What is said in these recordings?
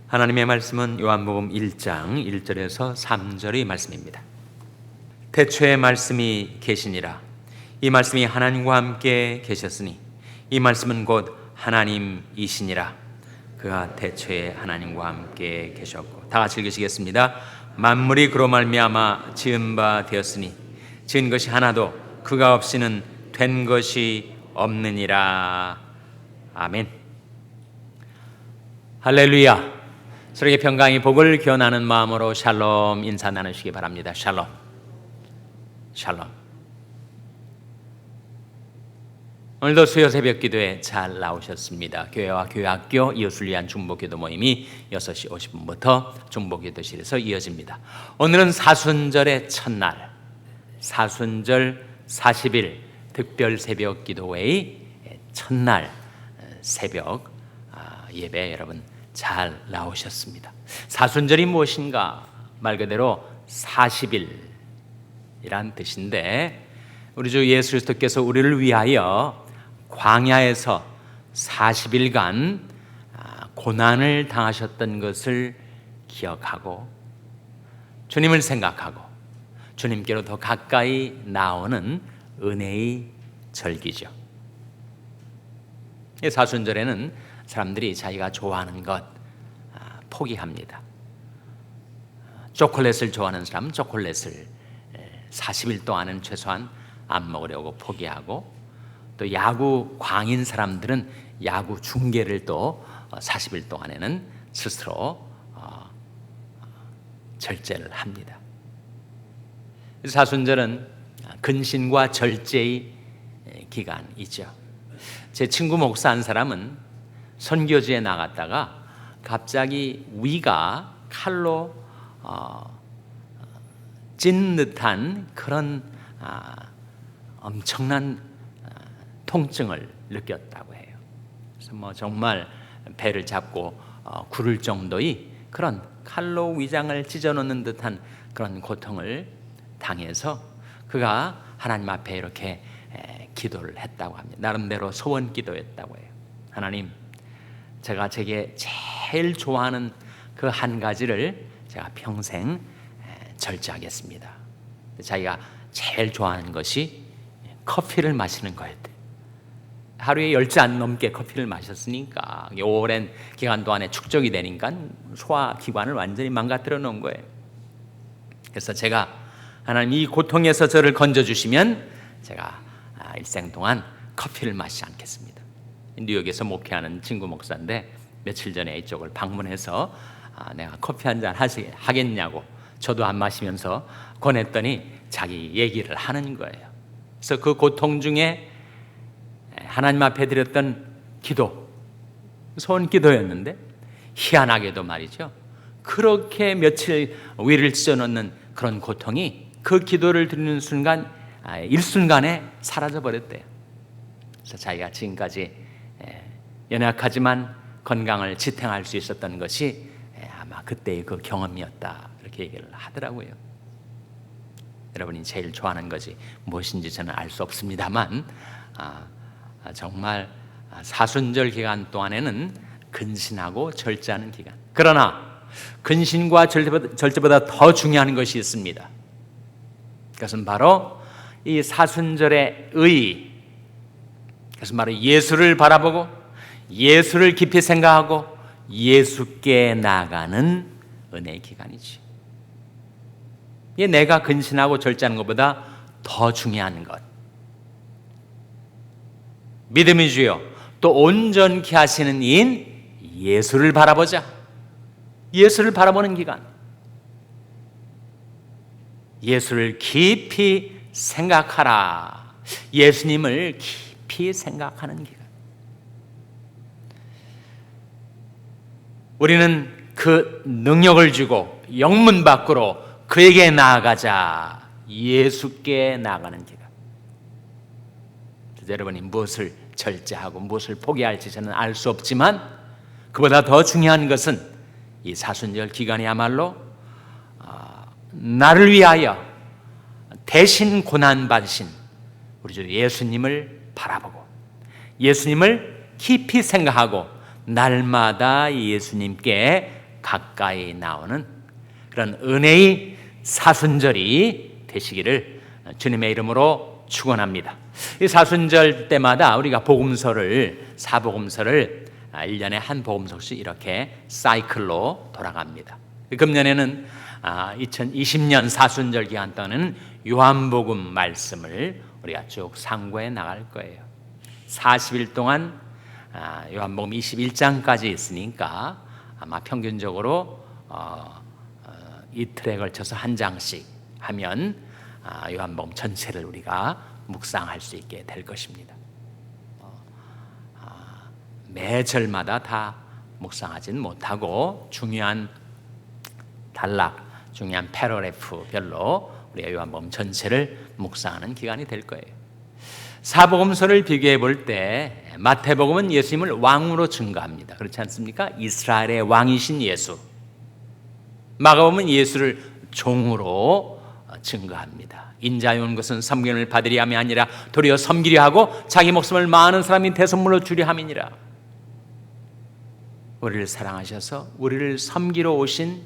하나님의 말씀은 요한복음 1장 1절에서 3절의 말씀입니다. 태초에 말씀이 계시니라. 이 말씀이 하나님과 함께 계셨으니 이 말씀은 곧 하나님이시니라. 그가 태초에 하나님과 함께 계셨고. 다 같이 읽으시겠습니다. 만물이 그로 말미암아 지은 바 되었으니 지은 것이 하나도 그가 없이는 된 것이 없느니라. 아멘. 할렐루야. 서로에게 평강의 복을 기원하는 마음으로 샬롬 인사 나누시기 바랍니다. 샬롬. 샬롬. 오늘도 수요 새벽 기도에 잘 나오셨습니다. 교회와 교회학교 이웃을 위한 중보기도 모임이 6시 50분부터 중보기도실에서 이어집니다. 오늘은 사순절의 첫날, 사순절 40일 특별 새벽 기도회의 첫날 새벽 예배 여러분 잘 나오셨습니다. 사순절이 무엇인가? 말 그대로 40일이란 뜻인데 우리 주 예수 그리스도께서 우리를 위하여 광야에서 40일간 고난을 당하셨던 것을 기억하고 주님을 생각하고 주님께로 더 가까이 나오는 은혜의 절기죠. 사순절에는 사람들이 자기가 좋아하는 것 포기합니다. 초콜릿을 좋아하는 사람은 초콜릿을 40일 동안은 최소한 안 먹으려고 포기하고, 또 야구 광인 사람들은 야구 중계를 또 40일 동안에는 스스로 절제를 합니다. 사순절은 근신과 절제의 기간이죠. 제 친구 목사 한 사람은 선교지에 나갔다가 갑자기 위가 칼로 찐 듯한 그런 엄청난 통증을 느꼈다고 해요. 그래서 정말 배를 잡고 구를 정도의 그런 칼로 위장을 찢어놓는 듯한 그런 고통을 당해서 그가 하나님 앞에 이렇게 기도를 했다고 합니다. 나름대로 소원 기도했다고 해요. 하나님, 제가 제게 제일 좋아하는 그 한 가지를 제가 평생 절제하겠습니다. 자기가 제일 좋아하는 것이 커피를 마시는 거였대요. 하루에 10잔 넘게 커피를 마셨으니까 오랜 기간 동안에 축적이 되니까 소화기관을 완전히 망가뜨려 놓은 거예요. 그래서 제가 하나님 이 고통에서 저를 건져주시면 제가 일생 동안 커피를 마시지 않겠습니다. 뉴욕에서 목회하는 친구 목사인데 며칠 전에 이쪽을 방문해서 내가 커피 한잔 하겠냐고 저도 안 마시면서 권했더니 자기 얘기를 하는 거예요. 그래서 그 고통 중에 하나님 앞에 드렸던 기도, 소원 기도였는데 희한하게도 말이죠, 그렇게 며칠 위를 찢어놓는 그런 고통이 그 기도를 드리는 순간 일순간에 사라져버렸대요. 그래서 자기가 지금까지 연약하지만 건강을 지탱할 수 있었던 것이 아마 그때의 그 경험이었다, 이렇게 얘기를 하더라고요. 여러분이 제일 좋아하는 것이 무엇인지 저는 알 수 없습니다만 정말 사순절 기간 동안에는 근신하고 절제하는 기간. 그러나 근신과 절제보다 더 중요한 것이 있습니다. 그것은 바로 이 사순절의 의, 그것은 바로 예수를 바라보고 예수를 깊이 생각하고 예수께 나아가는 은혜의 기간이지. 이게 내가 근신하고 절제하는 것보다 더 중요한 것. 믿음의 주요 또 온전케 하시는 이인 예수를 바라보자. 예수를 바라보는 기간. 예수를 깊이 생각하라. 예수님을 깊이 생각하는 기간. 우리는 그 능력을 주고 영문 밖으로 그에게 나아가자. 예수께 나아가는 기간. 여러분이 무엇을 절제하고 무엇을 포기할지 저는 알 수 없지만 그보다 더 중요한 것은 이 사순절 기간이야말로 나를 위하여 대신 고난받으신 우리 주 예수님을 바라보고 예수님을 깊이 생각하고 날마다 예수님께 가까이 나오는 그런 은혜의 사순절이 되시기를 주님의 이름으로 축원합니다. 이 사순절 때마다 우리가 사복음서를 1년에 한 복음서씩 이렇게 사이클로 돌아갑니다. 금년에는 2020년 사순절 기간 동안은 요한복음 말씀을 우리가 쭉 상고해 나갈 거예요. 40일 동안 요한복음 21장까지 있으니까 아마 평균적으로 이틀에 걸쳐서 한 장씩 하면 요한복음 전체를 우리가 묵상할 수 있게 될 것입니다. 매절마다 다 묵상하진 못하고 중요한 패러그래프별로 우리가 요한복음 전체를 묵상하는 기간이 될 거예요. 사복음서를 비교해 볼 때 마태복음은 예수님을 왕으로 증거합니다. 그렇지 않습니까? 이스라엘의 왕이신 예수. 마가복음은 예수를 종으로 증거합니다. 인자에 온 것은 섬김을 받으려 함이 아니라 도리어 섬기려 하고 자기 목숨을 많은 사람이 대선물로 주려 함이니라. 우리를 사랑하셔서 우리를 섬기러 오신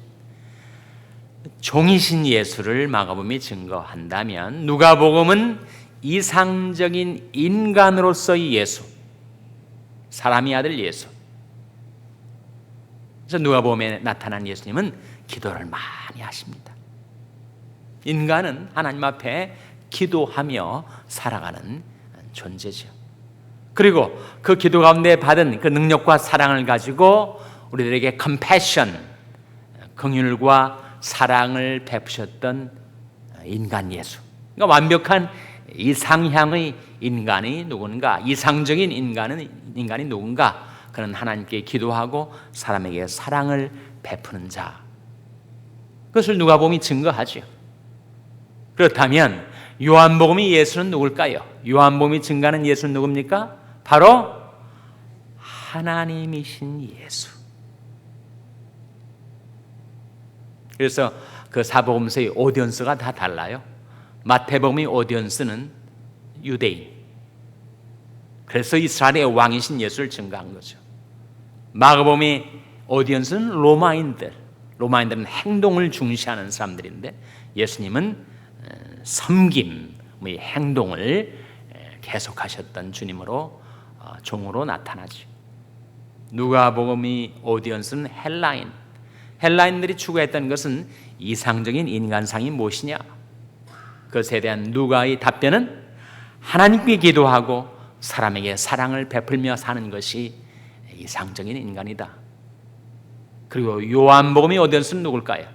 종이신 예수를 마가복음이 증거한다면 누가복음은 이상적인 인간으로서의 예수, 사람의 아들 예수. 그래서 누가복음에 나타난 예수님은 기도를 많이 하십니다. 인간은 하나님 앞에 기도하며 살아가는 존재죠. 그리고 그 기도 가운데 받은 그 능력과 사랑을 가지고 우리들에게 컴패션, 긍휼과 사랑을 베푸셨던 인간 예수. 그러니까 완벽한 이상향의 인간이 누군가, 이상적인 인간이 누군가, 그는 하나님께 기도하고 사람에게 사랑을 베푸는 자. 그것을 누가복음이 증거하죠. 그렇다면 요한복음이 예수는 누굴까요? 요한복음이 증거하는 예수는 누굽니까? 바로 하나님이신 예수. 그래서 그 사복음서의 오디언스가 다 달라요. 마태복음의 오디언스는 유대인. 그래서 이스라엘의 왕이신 예수를 증거한 거죠. 마가복음의 오디언스는 로마인들은 행동을 중시하는 사람들인데 예수님은 섬김의 행동을 계속하셨던 주님으로 종으로 나타나죠. 누가복음의 오디언스는 헬라인들이 추구했던 것은 이상적인 인간상이 무엇이냐? 그것에 대한 누가의 답변은 하나님께 기도하고 사람에게 사랑을 베풀며 사는 것이 이상적인 인간이다. 그리고 요한복음의 오디언스는 누굴까요?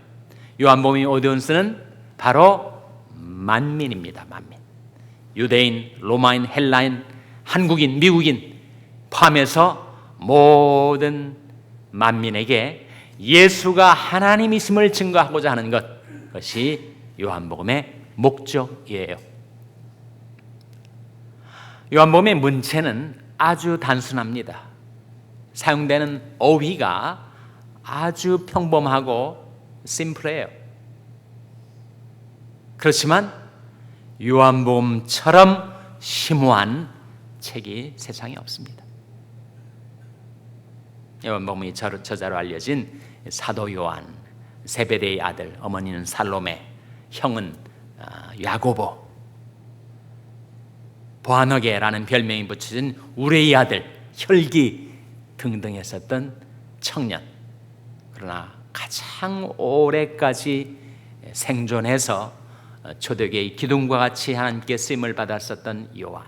요한복음의 오디언스는 바로 만민입니다. 만민. 유대인, 로마인, 헬라인, 한국인, 미국인 포함해서 모든 만민에게 예수가 하나님이심을 증거하고자 하는 그것이 요한복음의 목적이에요. 요한복음의 문체는 아주 단순합니다. 사용되는 어휘가 아주 평범하고 심플해요. 그렇지만 요한복음처럼 심오한 책이 세상에 없습니다. 요한복음의 저자로 알려진 사도 요한, 세베대의 아들, 어머니는 살로메, 형은 야고보, 보아너게라는 별명이 붙여진 우레의 아들, 혈기 등등 했었던 청년. 그러나 가장 오래까지 생존해서 초대교회의 기둥과 같이 하나님께 쓰임을 받았었던 요한.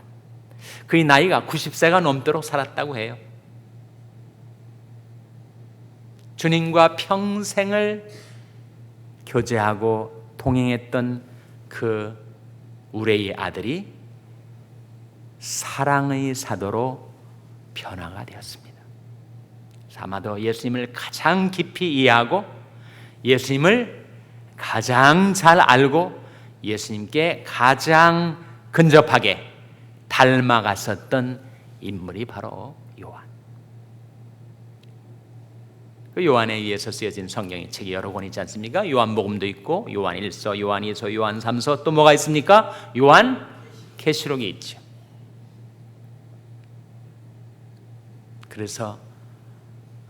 그의 나이가 90세가 넘도록 살았다고 해요. 주님과 평생을 교제하고 동행했던 그 우레의 아들이 사랑의 사도로 변화가 되었습니다. 아마도 예수님을 가장 깊이 이해하고 예수님을 가장 잘 알고 예수님께 가장 근접하게 닮아갔었던 인물이 바로 요한. 그 요한에 의해서 쓰여진 성경의 책이 여러 권 있지 않습니까? 요한복음도 있고 요한 1서, 요한 2서, 요한 3서, 또 뭐가 있습니까? 요한 계시록이 있죠. 그래서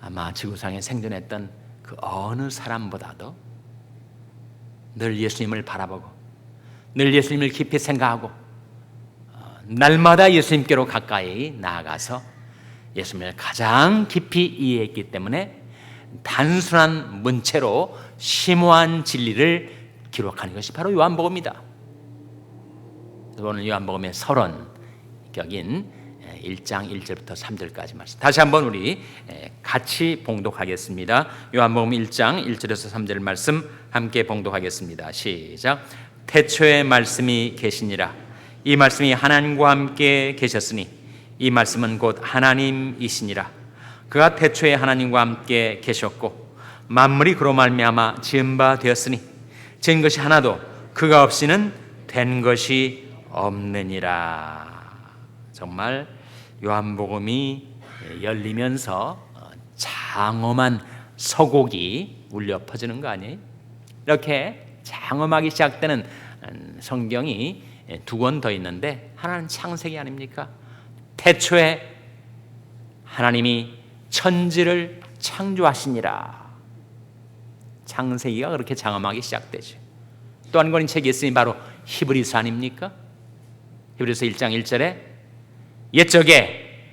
아마 지구상에 생존했던 그 그 어느 사람보다도 늘 예수님을 바라보고 늘 예수님을 깊이 생각하고 날마다 예수님께로 가까이 나아가서 예수님을 가장 깊이 이해했기 때문에 단순한 문체로 심오한 진리를 기록하는 것이 바로 요한복음이다. 오늘 요한복음의 서론격인 1장 1절부터 3절까지 말씀 다시 한번 우리 같이 봉독하겠습니다. 요한복음 1장 1절에서 3절 말씀 함께 봉독하겠습니다. 시작. 태초에 말씀이 계시니라. 이 말씀이 하나님과 함께 계셨으니 이 말씀은 곧 하나님이시니라. 그가 태초에 하나님과 함께 계셨고 만물이 그로 말미암아 지은 바 되었으니 지은 것이 하나도 그가 없이는 된 것이 없느니라. 정말 요한복음이 열리면서 장엄한 서곡이 울려 퍼지는 거 아니에요? 이렇게 장엄하게 시작되는 성경이 두 권 더 있는데 하나는 창세기 아닙니까? 태초에 하나님이 천지를 창조하시니라. 창세기가 그렇게 장엄하게 시작되죠. 또 한 권의 책이 있으니 바로 히브리서 아닙니까? 히브리서 1장 1절에 옛적에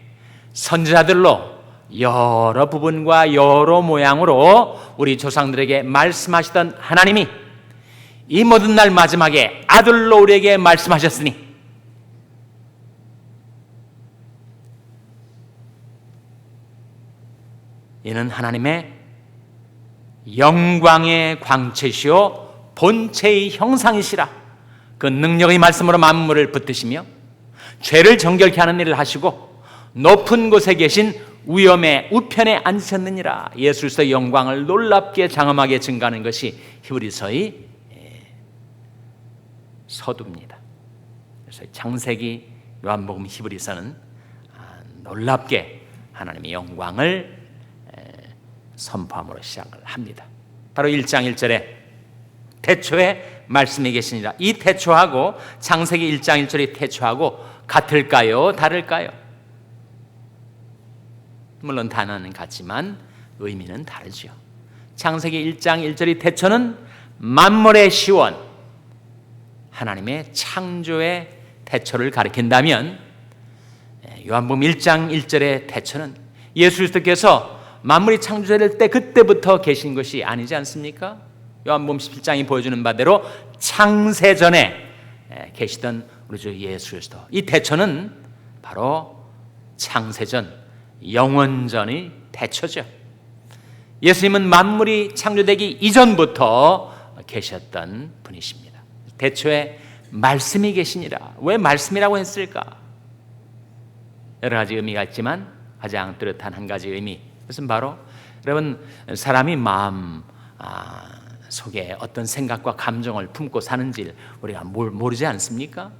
선지자들로 여러 부분과 여러 모양으로 우리 조상들에게 말씀하시던 하나님이 이 모든 날 마지막에 아들로 우리에게 말씀하셨으니 이는 하나님의 영광의 광채시요 본체의 형상이시라. 그 능력의 말씀으로 만물을 붙드시며 죄를 정결케 하는 일을 하시고 높은 곳에 계신 위엄의 우편에 앉으셨느니라. 예수 그리스도의 영광을 놀랍게 장엄하게 증가하는 것이 히브리서의 서두입니다. 그래서 창세기, 요한복음, 히브리서는 놀랍게 하나님의 영광을 선포함으로 시작을 합니다. 바로 1장 1절에 태초에 말씀이 계시니라. 이 태초하고 창세기 1장 1절의 태초하고 같을까요? 다를까요? 물론 단어는 같지만 의미는 다르죠. 창세기 1장 1절의 태초는 만물의 시원, 하나님의 창조의 태초를 가리킨다면 요한복음 1장 1절의 태초는 예수 그리스도께서 만물이 창조될 때 그때부터 계신 것이 아니지 않습니까? 요한복음 17장이 보여주는 바대로 창세전에 계시던 우리 주 예수 그리스도. 이 태초는 바로 창세전, 영원전의 태초죠. 예수님은 만물이 창조되기 이전부터 계셨던 분이십니다. 태초에 말씀이 계시니라. 왜 말씀이라고 했을까? 여러 가지 의미가 있지만 가장 뚜렷한 한 가지 의미, 그것은 바로 여러분 사람이 마음 속에 어떤 생각과 감정을 품고 사는지 우리가 모르지 않습니까?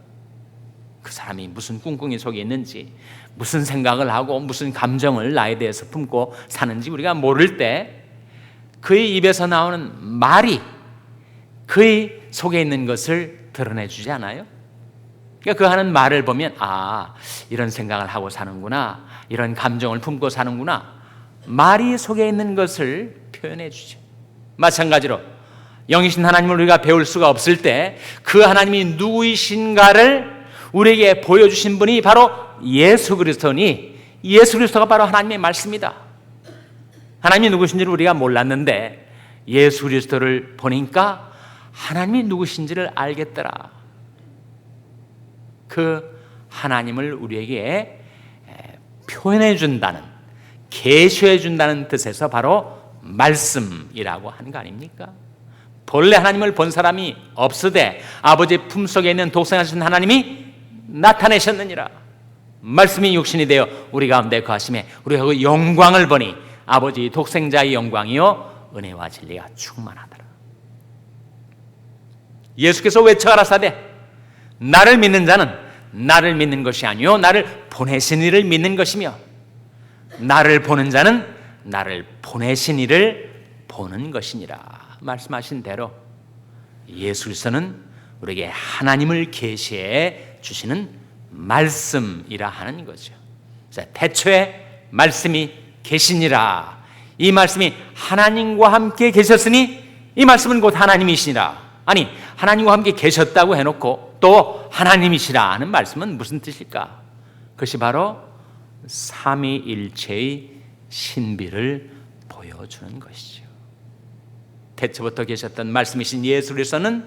그 사람이 무슨 꿍꿍이 속에 있는지, 무슨 생각을 하고 무슨 감정을 나에 대해서 품고 사는지 우리가 모를 때 그의 입에서 나오는 말이 그의 속에 있는 것을 드러내주지 않아요? 그러니까 그 하는 말을 보면 이런 생각을 하고 사는구나, 이런 감정을 품고 사는구나, 말이 속에 있는 것을 표현해 주죠. 마찬가지로 영이신 하나님을 우리가 배울 수가 없을 때 그 하나님이 누구이신가를 우리에게 보여주신 분이 바로 예수 그리스도니, 예수 그리스도가 바로 하나님의 말씀이다. 하나님이 누구신지를 우리가 몰랐는데 예수 그리스도를 보니까 하나님이 누구신지를 알겠더라. 그 하나님을 우리에게 표현해 준다는, 계시해 준다는 뜻에서 바로 말씀이라고 하는 거 아닙니까? 본래 하나님을 본 사람이 없으되 아버지 품속에 있는 독생하신 하나님이 나타내셨느니라. 말씀이 육신이 되어 우리 가운데 거하심에 우리가 그 영광을 보니 아버지 독생자의 영광이요 은혜와 진리가 충만하더라. 예수께서 외쳐 가라사대 나를 믿는 자는 나를 믿는 것이 아니요 나를 보내신 이를 믿는 것이며 나를 보는 자는 나를 보내신 이를 보는 것이니라. 말씀하신 대로 예수 그리스도는 우리에게 하나님을 계시해 주시는 말씀이라 하는 거죠. 자, 태초에 말씀이 계시니라. 이 말씀이 하나님과 함께 계셨으니 이 말씀은 곧 하나님이시니라. 아니, 하나님과 함께 계셨다고 해놓고 또 하나님이시라 하는 말씀은 무슨 뜻일까? 그것이 바로 삼위일체의 신비를 보여주는 것이죠. 태초부터 계셨던 말씀이신 예수 그리스도는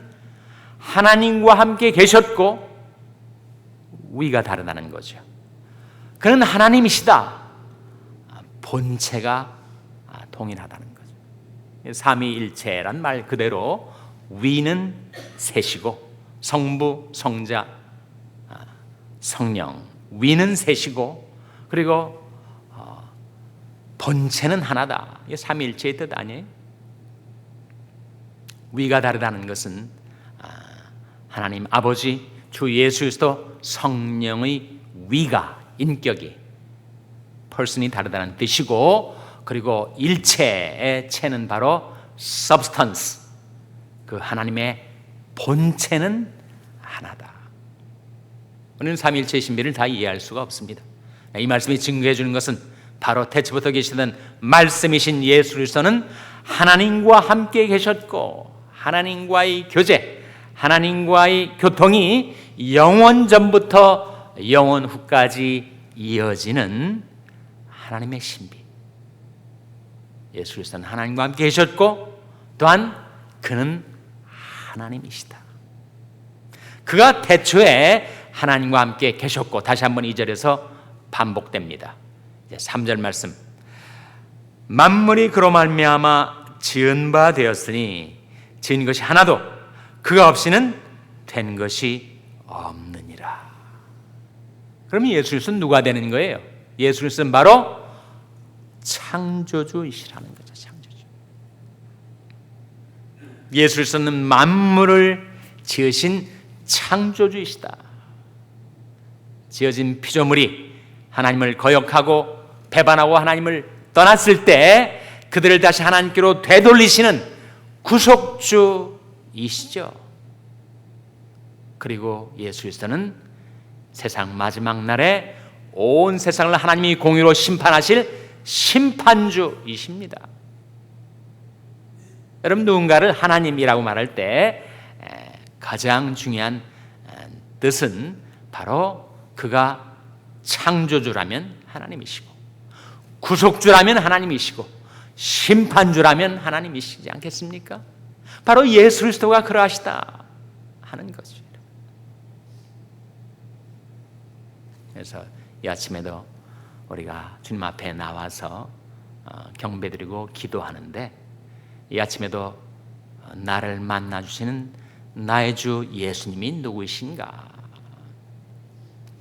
하나님과 함께 계셨고 위가 다르다는 거죠. 그는 하나님이시다. 본체가 동일하다는 거죠. 삼위일체란 말 그대로 위는 셋이고 성부, 성자, 성령, 위는 셋이고 그리고 본체는 하나다. 이게 삼위일체의 뜻 아니에요? 위가 다르다는 것은 하나님 아버지, 주 예수 그리스도 성령의 위가, 인격이, person이 다르다는 뜻이고, 그리고 일체의 체는 바로 substance, 그 하나님의 본체는 하나다. 우리는 삼위일체의 신비를 다 이해할 수가 없습니다. 이 말씀이 증거해 주는 것은 바로 태초부터 계시던 말씀이신 예수 그리스도는 하나님과 함께 계셨고 하나님과의 교제, 하나님과의 교통이 영원 전부터 영원 후까지 이어지는 하나님의 신비. 예수 그리스도는 하나님과 함께 계셨고 또한 그는 하나님이시다. 그가 태초에 하나님과 함께 계셨고, 다시 한번 2절에서 반복됩니다. 3절 말씀, 만물이 그로 말미암아 지은 바 되었으니 지은 것이 하나도 그가 없이는 된 것이 없느니라. 그러면 예수 그리스도는 누가 되는 거예요? 예수 그리스도는 바로 창조주이시라는 거죠. 창조주. 예수 그리스도는 만물을 지으신 창조주이시다. 지어진 피조물이 하나님을 거역하고 배반하고 하나님을 떠났을 때 그들을 다시 하나님께로 되돌리시는 구속주이시죠. 그리고 예수 그리스도는 세상 마지막 날에 온 세상을 하나님이 공의로 심판하실 심판주이십니다. 여러분, 누군가를 하나님이라고 말할 때 가장 중요한 뜻은 바로 그가 창조주라면 하나님이시고, 구속주라면 하나님이시고, 심판주라면 하나님이시지 않겠습니까? 바로 예수 그리스도가 그러하시다 하는 거죠. 그래서 이 아침에도 우리가 주님 앞에 나와서 경배드리고 기도하는데, 이 아침에도 나를 만나주시는 나의 주 예수님이 누구이신가?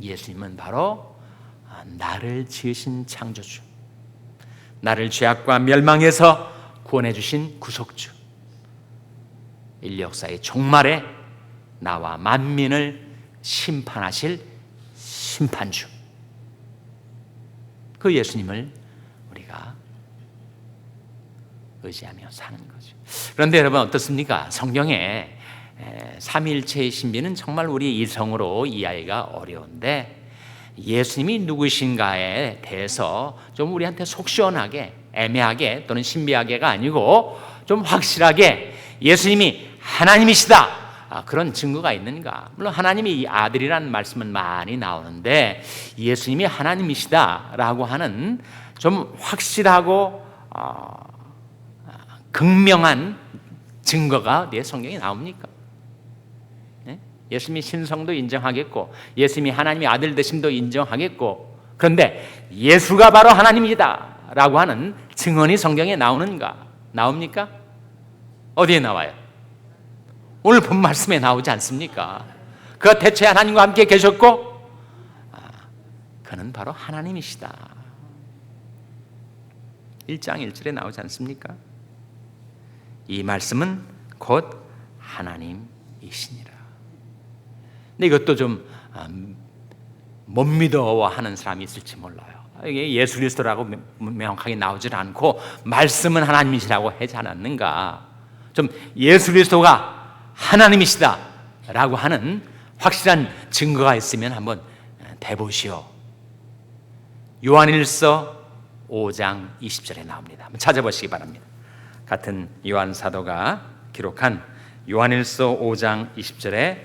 예수님은 바로 나를 지으신 창조주, 나를 죄악과 멸망에서 구원해 주신 구속주, 인류 역사의 종말에 나와 만민을 심판하실 심판주, 그 예수님을 우리가 의지하며 사는 거죠. 그런데 여러분 어떻습니까? 성경에 삼위일체의 신비는 정말 우리 이성으로 이해하기가 어려운데, 예수님이 누구신가에 대해서 좀 우리한테 속 시원하게, 애매하게 또는 신비하게가 아니고 좀 확실하게 예수님이 하나님이시다, 그런 증거가 있는가? 물론 하나님이 아들이라는 말씀은 많이 나오는데 예수님이 하나님이시다라고 하는 좀 확실하고 극명한 증거가 어디에 성경에 나옵니까? 예수님이 신성도 인정하겠고 예수님이 하나님의 아들 되심도 인정하겠고, 그런데 예수가 바로 하나님이다 라고 하는 증언이 성경에 나오는가? 나옵니까? 어디에 나와요? 오늘 본 말씀에 나오지 않습니까? 그가 태초에 하나님과 함께 계셨고 그는 바로 하나님이시다. 1장 1절에 나오지 않습니까? 이 말씀은 곧 하나님이시니라. 근데 이것도 좀 못 믿어하는 사람이 있을지 몰라요. 이게 예수 그리스도라고 명확하게 나오질 않고 말씀은 하나님이시라고 하지 않았는가? 좀 예수 그리스도가 하나님이시다라고 하는 확실한 증거가 있으면 한번 대보시오. 요한일서 5장 20절에 나옵니다. 한번 찾아보시기 바랍니다. 같은 요한 사도가 기록한 요한일서 5장 20절에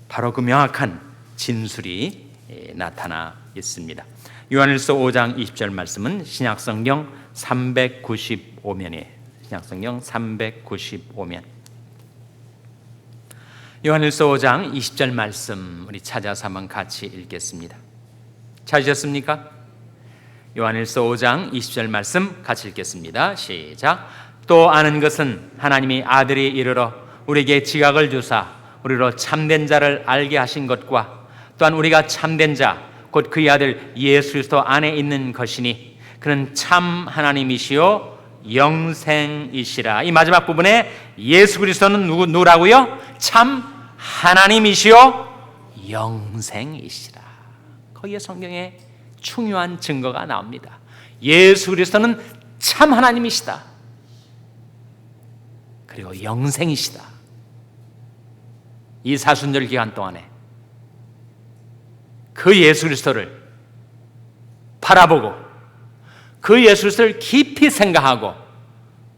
바로 그 명확한 진술이 나타나 있습니다. 요한일서 5장 20절 말씀은 신약성경 395면이에요. 신약성경 395면. 요한일서 5장 20절 말씀 우리 찾아서 한번 같이 읽겠습니다. 찾으셨습니까? 요한일서 5장 20절 말씀 같이 읽겠습니다. 시작. 또 아는 것은 하나님이 아들이 이르러 우리에게 지각을 주사 우리로 참된 자를 알게 하신 것과 또한 우리가 참된 자 곧 그의 아들 예수 그리스도 안에 있는 것이니 그는 참 하나님이시요 영생이시라. 이 마지막 부분에 예수 그리스도는 누구라고요? 참 하나님이시요 영생이시라. 거기에 성경에 중요한 증거가 나옵니다. 예수 그리스도는 참 하나님이시다. 그리고 영생이시다. 이 사순절 기간 동안에 그 예수 그리스도를 바라보고 그 예수 그리스도를 깊이 생각하고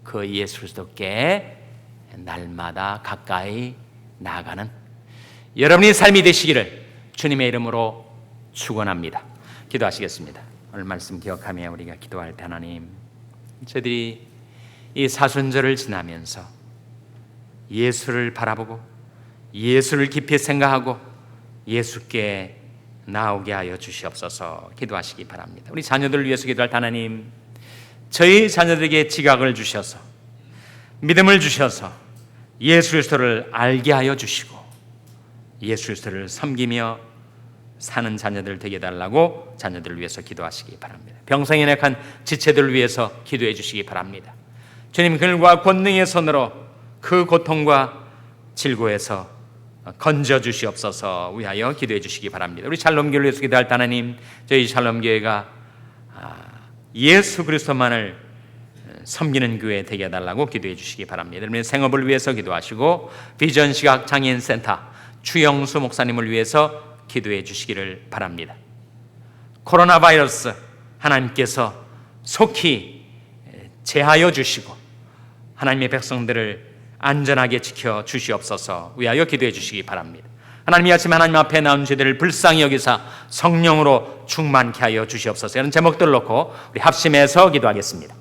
그 예수 그리스도께 날마다 가까이 나아가는 여러분의 삶이 되시기를 주님의 이름으로 축원합니다. 기도하시겠습니다. 오늘 말씀 기억하며 우리가 기도할 때 하나님, 저희들이 이 사순절을 지나면서 예수를 바라보고 예수를 깊이 생각하고 예수께 나오게 하여 주시옵소서. 기도하시기 바랍니다. 우리 자녀들을 위해서 기도할 때 하나님, 저희 자녀들에게 지각을 주셔서 믿음을 주셔서 예수 그리스도를 알게 하여 주시고 예수 그리스도를 섬기며 사는 자녀들 되게 해달라고 자녀들을 위해서 기도하시기 바랍니다. 병상에 약한 지체들을 위해서 기도해 주시기 바랍니다. 주님, 그들과 권능의 손으로 그 고통과 질고에서 건져 주시옵소서 위하여 기도해 주시기 바랍니다. 우리 샬롬교회를 위해서 기도할 때 하나님, 저희 샬롬교회가 예수 그리스도만을 섬기는 교회 되게 해달라고 기도해 주시기 바랍니다. 여러분의 생업을 위해서 기도하시고 비전 시각 장애인 센터 추영수 목사님을 위해서 기도해 주시기를 바랍니다. 코로나 바이러스 하나님께서 속히 제하여 주시고 하나님의 백성들을 안전하게 지켜 주시옵소서 위하여 기도해 주시기 바랍니다. 하나님, 이 아침 하나님 앞에 나온 저희들을 불쌍히 여기사 성령으로 충만케 하여 주시옵소서. 이런 제목들을 놓고 우리 합심해서 기도하겠습니다.